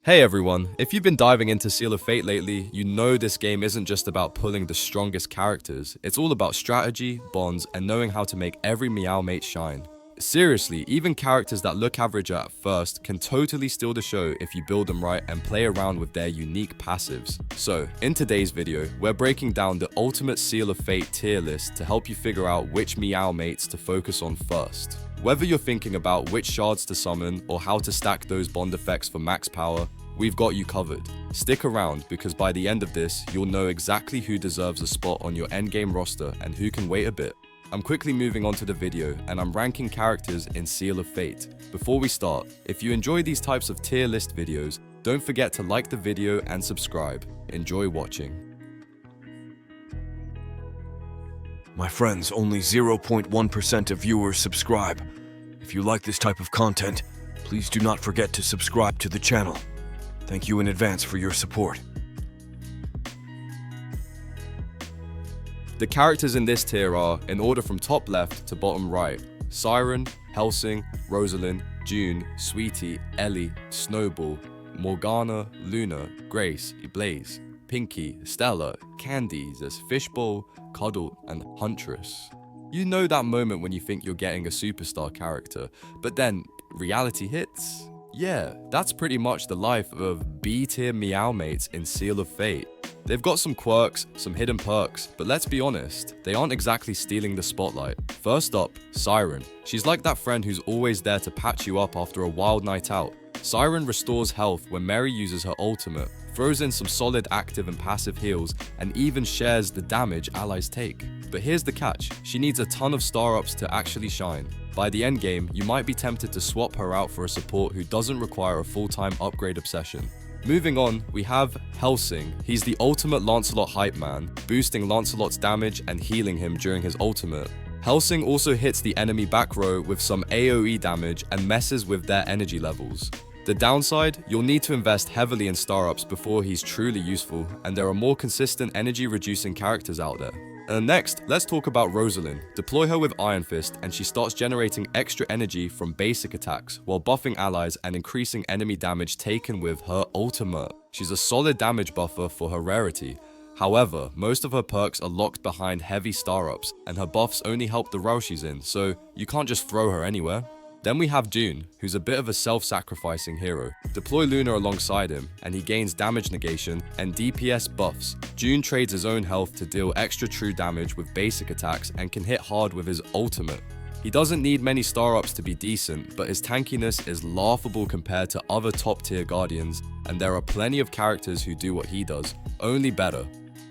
Hey everyone, if you've been diving into Seal of Fate lately, you know this game isn't just about pulling the strongest characters, it's all about strategy, bonds, and knowing how to make every Meowmate shine. Seriously, even characters that look average at first can totally steal the show if you build them right and play around with their unique passives. So, in today's video, we're breaking down the ultimate Seal of Fate tier list to help you figure out which Meowmates to focus on first. Whether you're thinking about which shards to summon or how to stack those bond effects for max power, we've got you covered. Stick around because by the end of this, you'll know exactly who deserves a spot on your endgame roster and who can wait a bit. I'm quickly moving on to the video and I'm ranking characters in Seal of Fate. Before we start, if you enjoy these types of tier list videos, don't forget to like the video and subscribe. Enjoy watching. My friends, only 0.1% of viewers subscribe. If you like this type of content, please do not forget to subscribe to the channel. Thank you in advance for your support. The characters in this tier are, in order from top left to bottom right, Siren, Helsing, Rosalind, June, Sweetie, Ellie, Snowball, Morgana, Luna, Grace, Blaze, Pinky, Stella, Candy, there's Fishbowl, Cuddle, and Huntress. You know that moment when you think you're getting a superstar character, but then reality hits? Yeah, that's pretty much the life of B-tier Meowmates in Seal of Fate. They've got some quirks, some hidden perks, but let's be honest, they aren't exactly stealing the spotlight. First up, Siren. She's like that friend who's always there to patch you up after a wild night out. Siren restores health when Mary uses her ultimate, throws in some solid active and passive heals, and even shares the damage allies take. But here's the catch, she needs a ton of star-ups to actually shine. By the end game, you might be tempted to swap her out for a support who doesn't require a full-time upgrade obsession. Moving on, we have Helsing. He's the ultimate Lancelot hype man, boosting Lancelot's damage and healing him during his ultimate. Helsing also hits the enemy back row with some AoE damage and messes with their energy levels. The downside, you'll need to invest heavily in star-ups before he's truly useful, and there are more consistent energy-reducing characters out there. Next, let's talk about Rosalind. Deploy her with Iron Fist and she starts generating extra energy from basic attacks while buffing allies and increasing enemy damage taken with her ultimate. She's a solid damage buffer for her rarity. However, most of her perks are locked behind heavy star-ups and her buffs only help the row she's in, so you can't just throw her anywhere. Then we have June, who's a bit of a self-sacrificing hero. Deploy Luna alongside him, and he gains damage negation and DPS buffs. June trades his own health to deal extra true damage with basic attacks and can hit hard with his ultimate. He doesn't need many star-ups to be decent, but his tankiness is laughable compared to other top-tier Guardians, and there are plenty of characters who do what he does, only better.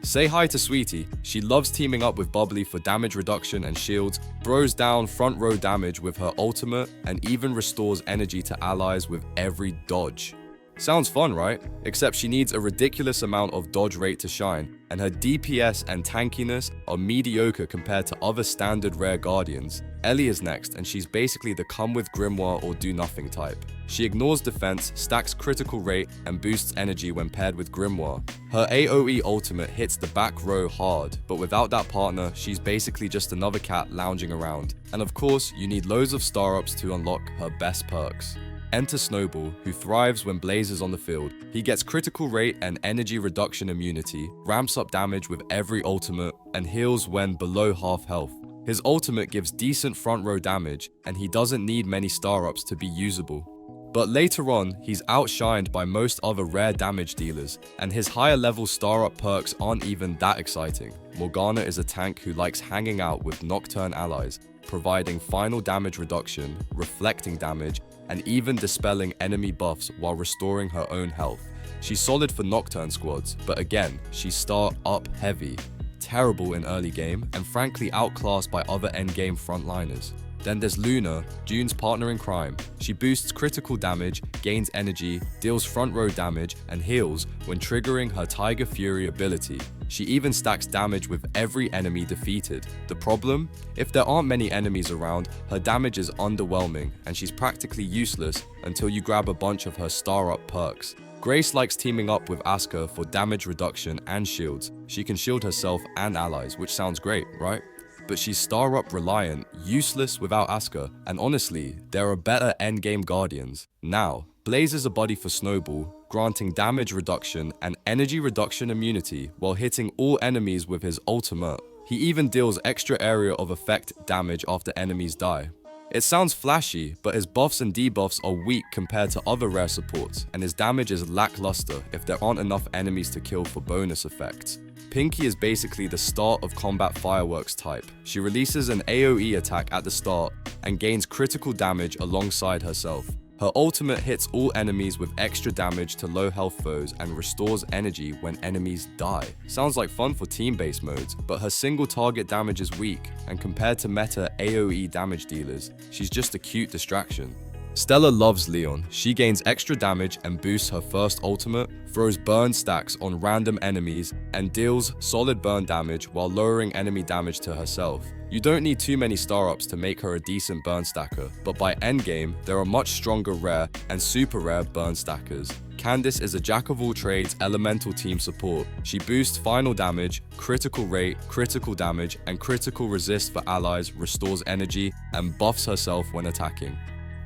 Say hi to Sweetie. She loves teaming up with Bubbly for damage reduction and shields, throws down front row damage with her ultimate, and even restores energy to allies with every dodge. Sounds fun, right? Except she needs a ridiculous amount of dodge rate to shine, and her DPS and tankiness are mediocre compared to other standard rare Guardians. Ellie is next, and she's basically the come with Grimoire or do nothing type. She ignores defense, stacks critical rate, and boosts energy when paired with Grimoire. Her AoE ultimate hits the back row hard, but without that partner, she's basically just another cat lounging around. And of course, you need loads of star-ups to unlock her best perks. Enter Snowball, who thrives when Blaze is on the field. He gets critical rate and energy reduction immunity, ramps up damage with every ultimate, and heals when below half health. His ultimate gives decent front row damage, and he doesn't need many star-ups to be usable. But later on, he's outshined by most other rare damage dealers, and his higher level star-up perks aren't even that exciting. Morgana is a tank who likes hanging out with Nocturne allies, providing final damage reduction, reflecting damage, and even dispelling enemy buffs while restoring her own health. She's solid for Nocturne squads, but again, she's star-up heavy, terrible in early game, and frankly outclassed by other endgame frontliners. Then there's Luna, June's partner in crime. She boosts critical damage, gains energy, deals front row damage, and heals when triggering her Tiger Fury ability. She even stacks damage with every enemy defeated. The problem? If there aren't many enemies around, her damage is underwhelming, and she's practically useless until you grab a bunch of her star-up perks. Grace likes teaming up with Asuka for damage reduction and shields. She can shield herself and allies, which sounds great, right? But she's star-up reliant, useless without Asuka, and honestly, there are better endgame Guardians. Now, Blaze is a buddy for Snowball, granting damage reduction and energy reduction immunity while hitting all enemies with his ultimate. He even deals extra area of effect damage after enemies die. It sounds flashy, but his buffs and debuffs are weak compared to other rare supports, and his damage is lackluster if there aren't enough enemies to kill for bonus effects. Pinky is basically the start of combat fireworks type. She releases an AoE attack at the start and gains critical damage alongside herself. Her ultimate hits all enemies with extra damage to low health foes and restores energy when enemies die. Sounds like fun for team-based modes, but her single target damage is weak, and compared to meta AoE damage dealers, she's just a cute distraction. Stella loves Leon. She gains extra damage and boosts her first ultimate, throws burn stacks on random enemies, and deals solid burn damage while lowering enemy damage to herself. You don't need too many star-ups to make her a decent burn stacker, but by endgame, there are much stronger rare and super rare burn stackers. Candice is a jack-of-all-trades elemental team support. She boosts final damage, critical rate, critical damage, and critical resist for allies, restores energy, and buffs herself when attacking.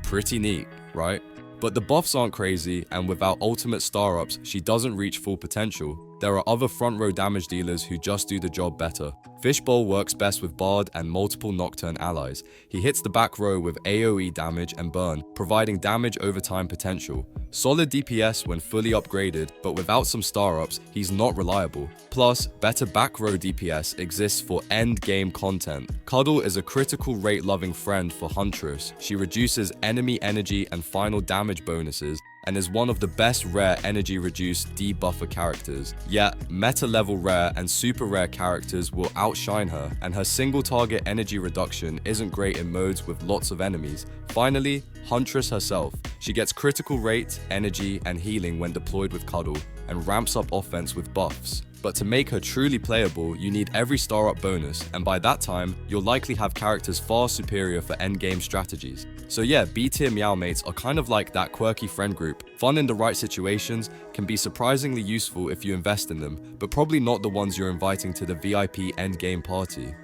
Pretty neat, right? But the buffs aren't crazy, and without ultimate star-ups, she doesn't reach full potential. There are other front-row damage dealers who just do the job better. Fishbowl works best with Bard and multiple Nocturne allies. He hits the back row with AoE damage and burn, providing damage over time potential. Solid DPS when fully upgraded, but without some star-ups, he's not reliable. Plus, better back row DPS exists for end-game content. Cuddle is a critical rate-loving friend for Huntress. She reduces enemy energy and final damage bonuses, and is one of the best rare energy reduced debuffer characters. Yet, meta level rare and super rare characters will outshine her, and her single target energy reduction isn't great in modes with lots of enemies. Finally, Huntress herself. She gets critical rate, energy, and healing when deployed with Cuddle, and ramps up offense with buffs. But to make her truly playable, you need every star-up bonus, and by that time, you'll likely have characters far superior for endgame strategies. So yeah, B-tier Meowmates are kind of like that quirky friend group. Fun in the right situations, can be surprisingly useful if you invest in them, but probably not the ones you're inviting to the VIP endgame party.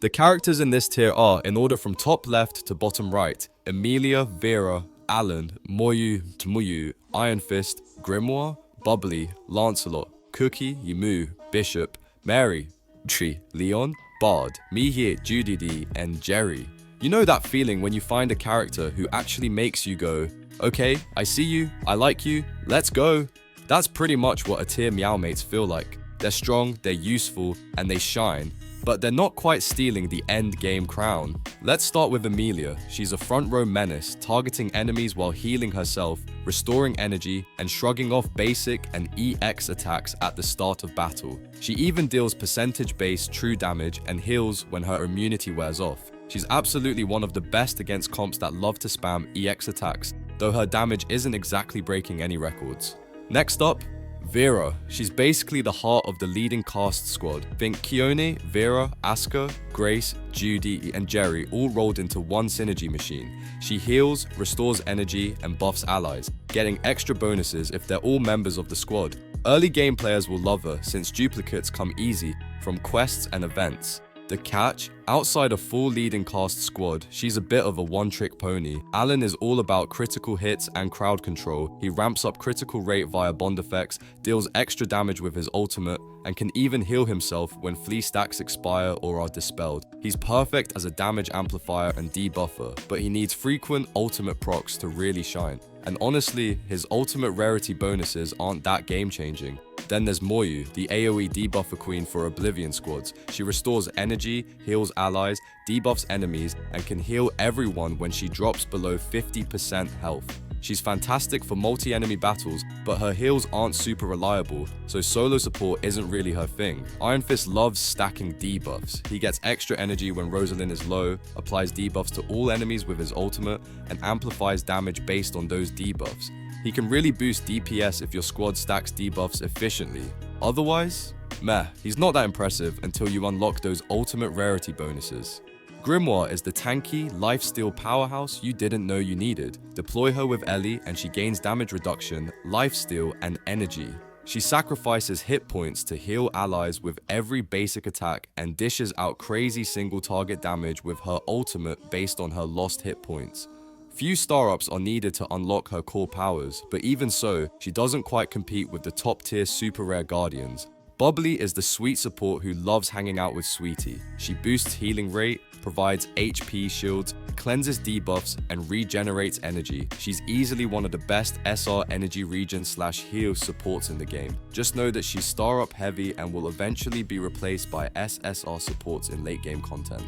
The characters in this tier are, in order from top left to bottom right, Emilia, Vera, Alan, Moyu, Tmuyu, Iron Fist, Grimoire, Bubbly, Lancelot, Cookie, Yimu, Bishop, Mary, Tree, Leon, Bard, Mihir, Judidi, and Jerry. You know that feeling when you find a character who actually makes you go, okay, I see you, I like you, let's go. That's pretty much what a tier Meowmates feel like. They're strong, they're useful, and they shine. But they're not quite stealing the end game crown. Let's start with Emilia. She's a front row menace, targeting enemies while healing herself, restoring energy, and shrugging off basic and EX attacks at the start of battle. She even deals percentage-based true damage and heals when her immunity wears off. She's absolutely one of the best against comps that love to spam EX attacks, though her damage isn't exactly breaking any records. Next up, Vera. She's basically the heart of the leading cast squad. Think Keone, Vera, Asuka, Grace, Judy, and Jerry all rolled into one synergy machine. She heals, restores energy, and buffs allies, getting extra bonuses if they're all members of the squad. Early game players will love her since duplicates come easy from quests and events. The catch? Outside a full leading cast squad, she's a bit of a one-trick pony. Alan is all about critical hits and crowd control. He ramps up critical rate via bond effects, deals extra damage with his ultimate, and can even heal himself when flea stacks expire or are dispelled. He's perfect as a damage amplifier and debuffer, but he needs frequent ultimate procs to really shine. And honestly, his ultimate rarity bonuses aren't that game-changing. Then there's Moyu, the AoE debuffer queen for Oblivion squads. She restores energy, heals allies, debuffs enemies, and can heal everyone when she drops below 50% health. She's fantastic for multi-enemy battles, but her heals aren't super reliable, so solo support isn't really her thing. Iron Fist loves stacking debuffs. He gets extra energy when Rosalind is low, applies debuffs to all enemies with his ultimate, and amplifies damage based on those debuffs. He can really boost DPS if your squad stacks debuffs efficiently. Otherwise, meh, he's not that impressive until you unlock those ultimate rarity bonuses. Grimoire is the tanky, lifesteal powerhouse you didn't know you needed. Deploy her with Ellie and she gains damage reduction, lifesteal, and energy. She sacrifices hit points to heal allies with every basic attack and dishes out crazy single target damage with her ultimate based on her lost hit points. Few star-ups are needed to unlock her core powers, but even so, she doesn't quite compete with the top-tier super rare guardians. Bubbly is the sweet support who loves hanging out with Sweetie. She boosts healing rate, provides HP shields, cleanses debuffs, and regenerates energy. She's easily one of the best SR energy regen/heal supports in the game. Just know that she's star-up heavy and will eventually be replaced by SSR supports in late game content.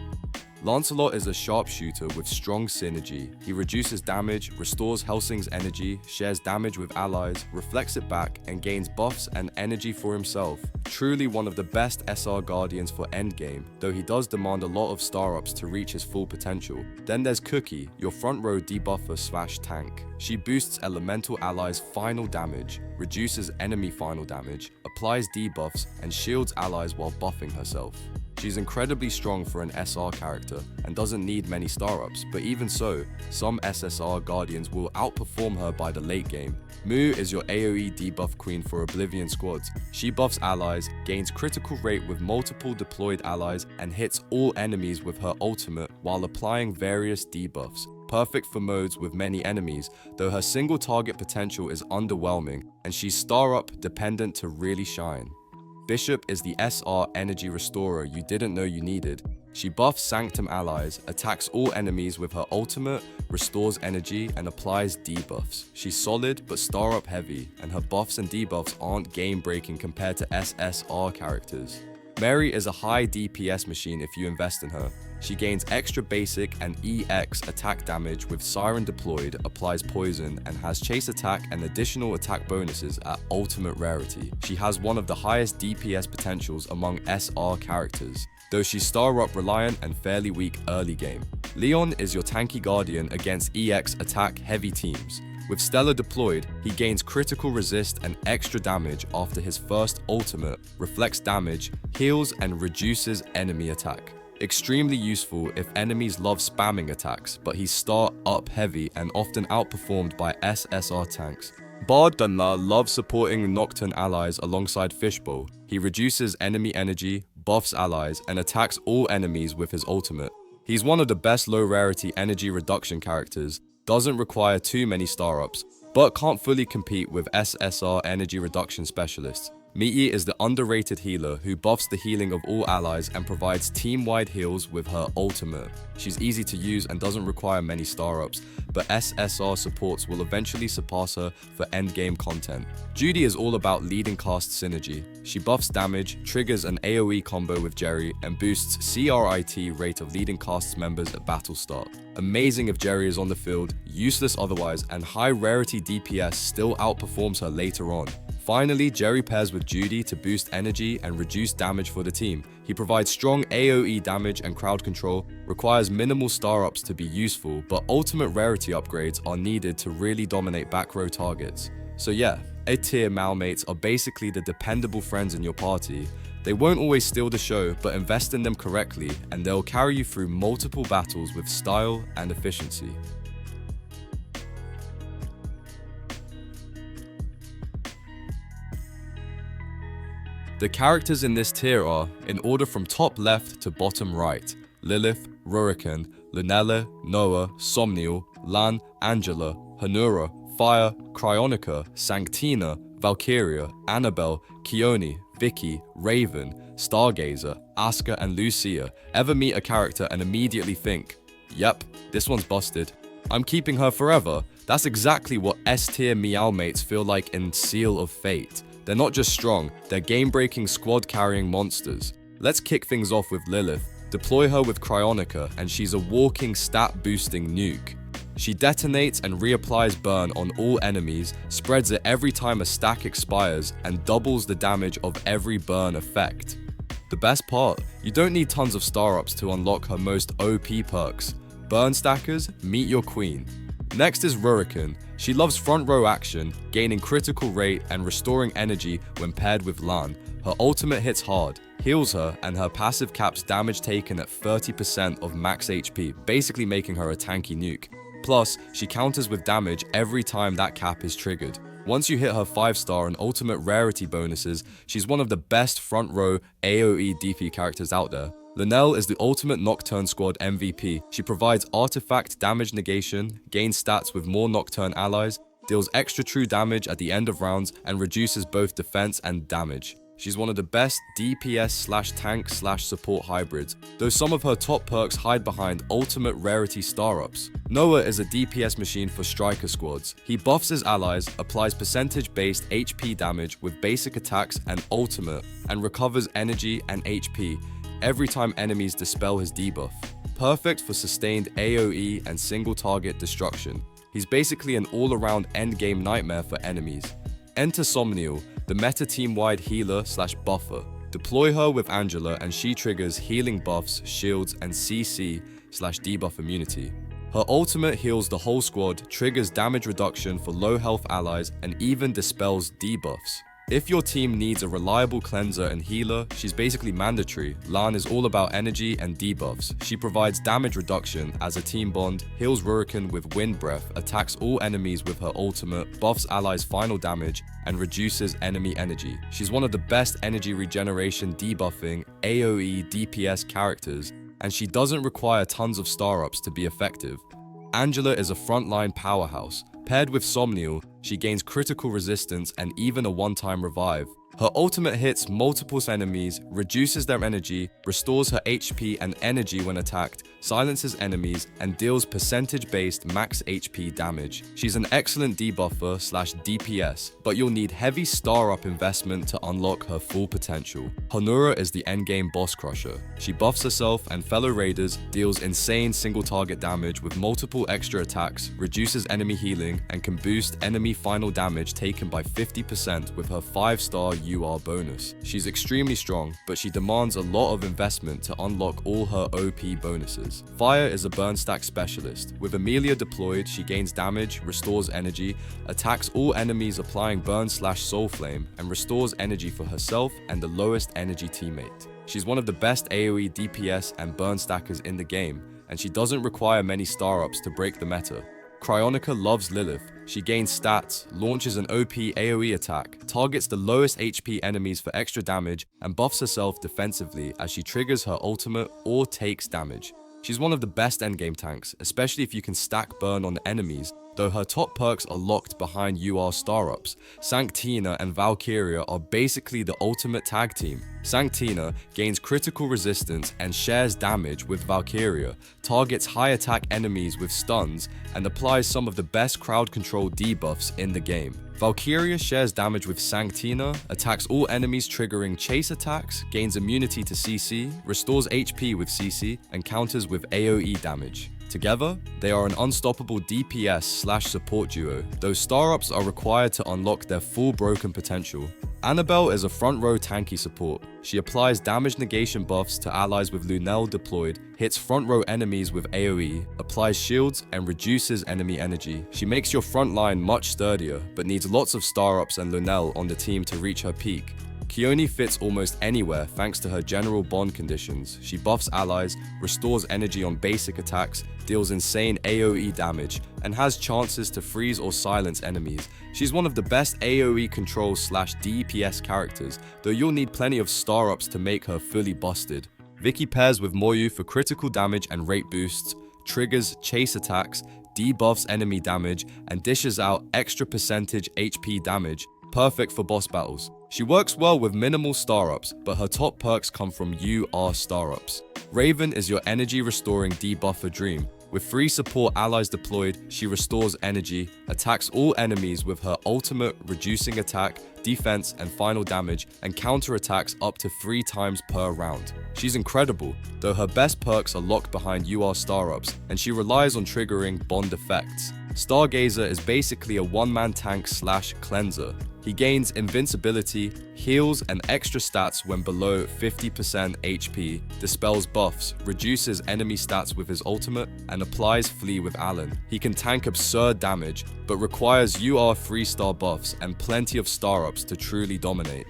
Lancelot is a sharpshooter with strong synergy. He reduces damage, restores Helsing's energy, shares damage with allies, reflects it back, and gains buffs and energy for himself. Truly one of the best SR guardians for endgame, though he does demand a lot of star-ups to reach his full potential. Then there's Cookie, your front row debuffer/tank. She boosts elemental allies' final damage, reduces enemy final damage, applies debuffs, and shields allies while buffing herself. She's incredibly strong for an SR character and doesn't need many star-ups, but even so, some SSR guardians will outperform her by the late game. Moo is your AoE debuff queen for Oblivion squads. She buffs allies, gains critical rate with multiple deployed allies, and hits all enemies with her ultimate while applying various debuffs. Perfect for modes with many enemies, though her single target potential is underwhelming, and she's star-up dependent to really shine. Bishop is the SR energy restorer you didn't know you needed. She buffs Sanctum allies, attacks all enemies with her ultimate, restores energy, and applies debuffs. She's solid but star-up heavy, and her buffs and debuffs aren't game-breaking compared to SSR characters. Mary is a high DPS machine if you invest in her. She gains extra basic and EX attack damage with Siren deployed, applies poison, and has chase attack and additional attack bonuses at ultimate rarity. She has one of the highest DPS potentials among SR characters, though she's star-up reliant and fairly weak early game. Leon is your tanky guardian against EX attack heavy teams. With Stella deployed, he gains critical resist and extra damage after his first ultimate, reflects damage, heals, and reduces enemy attack. Extremely useful if enemies love spamming attacks, but he's star-up heavy and often outperformed by SSR tanks. Bard Dunla loves supporting Nocturne allies alongside Fishbowl. He reduces enemy energy, buffs allies, and attacks all enemies with his ultimate. He's one of the best low rarity energy reduction characters, doesn't require too many star-ups, but can't fully compete with SSR energy reduction specialists. Meaty is the underrated healer who buffs the healing of all allies and provides team-wide heals with her ultimate. She's easy to use and doesn't require many star-ups, but SSR supports will eventually surpass her for endgame content. Judy is all about leading cast synergy. She buffs damage, triggers an AoE combo with Jerry, and boosts CRIT rate of leading cast's members at battle start. Amazing if Jerry is on the field, useless otherwise, and high rarity DPS still outperforms her later on. Finally, Jerry pairs with Judy to boost energy and reduce damage for the team. He provides strong AoE damage and crowd control, requires minimal star-ups to be useful, but ultimate rarity upgrades are needed to really dominate back row targets. So yeah, A-tier Meowmates are basically the dependable friends in your party. They won't always steal the show, but invest in them correctly, and they'll carry you through multiple battles with style and efficiency. The characters in this tier are, in order from top left to bottom right: Lilith, Rurikan, Lunella, Noah, Somniel, Lan, Angela, Hanura, Fire, Cryonica, Sanctina, Valkyria, Annabelle, Keone, Vicky, Raven, Stargazer, Asuka, and Lucia. Ever meet a character and immediately think, yep, this one's busted. I'm keeping her forever. That's exactly what S-tier Meowmates feel like in Seal of Fate. They're not just strong, they're game-breaking squad-carrying monsters. Let's kick things off with Lilith. Deploy her with Cryonica, and she's a walking stat-boosting nuke. She detonates and reapplies burn on all enemies, spreads it every time a stack expires, and doubles the damage of every burn effect. The best part, you don't need tons of star-ups to unlock her most OP perks. Burn stackers, meet your queen. Next is Rurikan. She loves front row action, gaining critical rate and restoring energy when paired with Lan. Her ultimate hits hard, heals her, and her passive caps damage taken at 30% of max HP, basically making her a tanky nuke. Plus, she counters with damage every time that cap is triggered. Once you hit her 5-star and ultimate rarity bonuses, she's one of the best front row AoE DP characters out there. Lunel is the ultimate Nocturne Squad MVP. She provides artifact damage negation, gains stats with more Nocturne allies, deals extra true damage at the end of rounds, and reduces both defense and damage. She's one of the best DPS/tank/support hybrids, though some of her top perks hide behind ultimate rarity star-ups. Noah is a DPS machine for striker squads. He buffs his allies, applies percentage-based HP damage with basic attacks and ultimate, and recovers energy and HP every time enemies dispel his debuff. Perfect for sustained AoE and single target destruction. He's basically an all-around endgame nightmare for enemies. Enter Somnial, the meta team-wide healer/buffer. Deploy her with Angela and she triggers healing buffs, shields, and CC/debuff immunity. Her ultimate heals the whole squad, triggers damage reduction for low health allies, and even dispels debuffs. If your team needs a reliable cleanser and healer, she's basically mandatory. Lan is all about energy and debuffs. She provides damage reduction as a team bond, heals Ruriken with wind breath, attacks all enemies with her ultimate, buffs allies final damage, and reduces enemy energy. She's one of the best energy regeneration debuffing AoE DPS characters, and she doesn't require tons of star-ups to be effective. Angela is a frontline powerhouse. Paired with Somnial, she gains critical resistance and even a one-time revive. Her ultimate hits multiple enemies, reduces their energy, restores her HP and energy when attacked, silences enemies, and deals percentage-based max HP damage. She's an excellent debuffer/DPS, but you'll need heavy star-up investment to unlock her full potential. Honora is the endgame boss crusher. She buffs herself and fellow raiders, deals insane single-target damage with multiple extra attacks, reduces enemy healing, and can boost enemy final damage taken by 50% with her 5-star UR bonus. She's extremely strong, but she demands a lot of investment to unlock all her OP bonuses. Fire is a burn stack specialist. With Amelia deployed, she gains damage, restores energy, attacks all enemies applying burn/soul flame, and restores energy for herself and the lowest energy teammate. She's one of the best AoE DPS and burn stackers in the game, and she doesn't require many star-ups to break the meta. Cryonica loves Lilith. She gains stats, launches an OP AoE attack, targets the lowest HP enemies for extra damage, and buffs herself defensively as she triggers her ultimate or takes damage. She's one of the best endgame tanks, especially if you can stack burn on enemies, though her top perks are locked behind UR star-ups. Sanctina and Valkyria are basically the ultimate tag team. Sanctina gains critical resistance and shares damage with Valkyria, targets high attack enemies with stuns, and applies some of the best crowd control debuffs in the game. Valkyria shares damage with Sanctina, attacks all enemies triggering chase attacks, gains immunity to CC, restores HP with CC, and counters with AoE damage. Together, they are an unstoppable DPS/support duo, though star-ups are required to unlock their full broken potential. Annabelle is a front-row tanky support. She applies damage negation buffs to allies with Lunel deployed, hits front-row enemies with AoE, applies shields, and reduces enemy energy. She makes your front line much sturdier, but needs lots of star-ups and Lunel on the team to reach her peak. Keone fits almost anywhere thanks to her general bond conditions. She buffs allies, restores energy on basic attacks, deals insane AoE damage, and has chances to freeze or silence enemies. She's one of the best AoE control/DPS characters, though you'll need plenty of star-ups to make her fully busted. Vicky pairs with Moyu for critical damage and rate boosts, triggers chase attacks, debuffs enemy damage, and dishes out extra percentage HP damage, perfect for boss battles. She works well with minimal star-ups, but her top perks come from UR star-ups. Raven is your energy restoring debuffer dream. With 3 support allies deployed, she restores energy, attacks all enemies with her ultimate, reducing attack, defense, and final damage, and counterattacks up to 3 times per round. She's incredible, though her best perks are locked behind UR star-ups, and she relies on triggering bond effects. Stargazer is basically a one-man tank/cleanser. He gains invincibility, heals and extra stats when below 50% HP, dispels buffs, reduces enemy stats with his ultimate, and applies flee with Alan. He can tank absurd damage, but requires UR 3-star buffs and plenty of star-ups to truly dominate.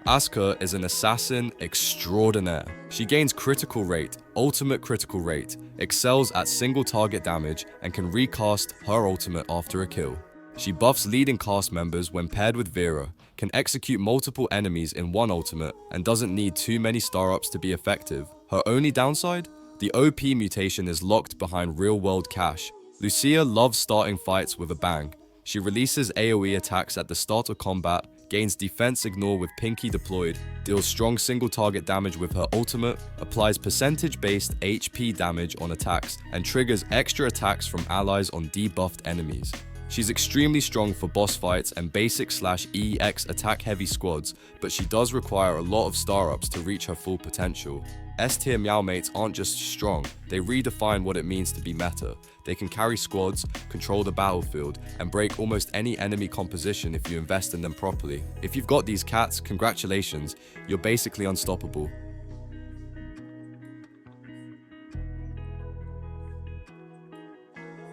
Asuka is an assassin extraordinaire. She gains critical rate, ultimate critical rate, excels at single target damage, and can recast her ultimate after a kill. She buffs leading cast members when paired with Vera, can execute multiple enemies in one ultimate, and doesn't need too many star-ups to be effective. Her only downside? The OP mutation is locked behind real-world cache. Lucia loves starting fights with a bang. She releases AoE attacks at the start of combat, gains defense ignore with Pinky deployed, deals strong single target damage with her ultimate, applies percentage-based HP damage on attacks, and triggers extra attacks from allies on debuffed enemies. She's extremely strong for boss fights and basic/EX attack-heavy squads, but she does require a lot of star-ups to reach her full potential. S-tier Meowmates aren't just strong, they redefine what it means to be meta. They can carry squads, control the battlefield, and break almost any enemy composition if you invest in them properly. If you've got these cats, congratulations, you're basically unstoppable.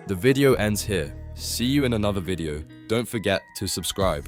The video ends here. See you in another video. Don't forget to subscribe.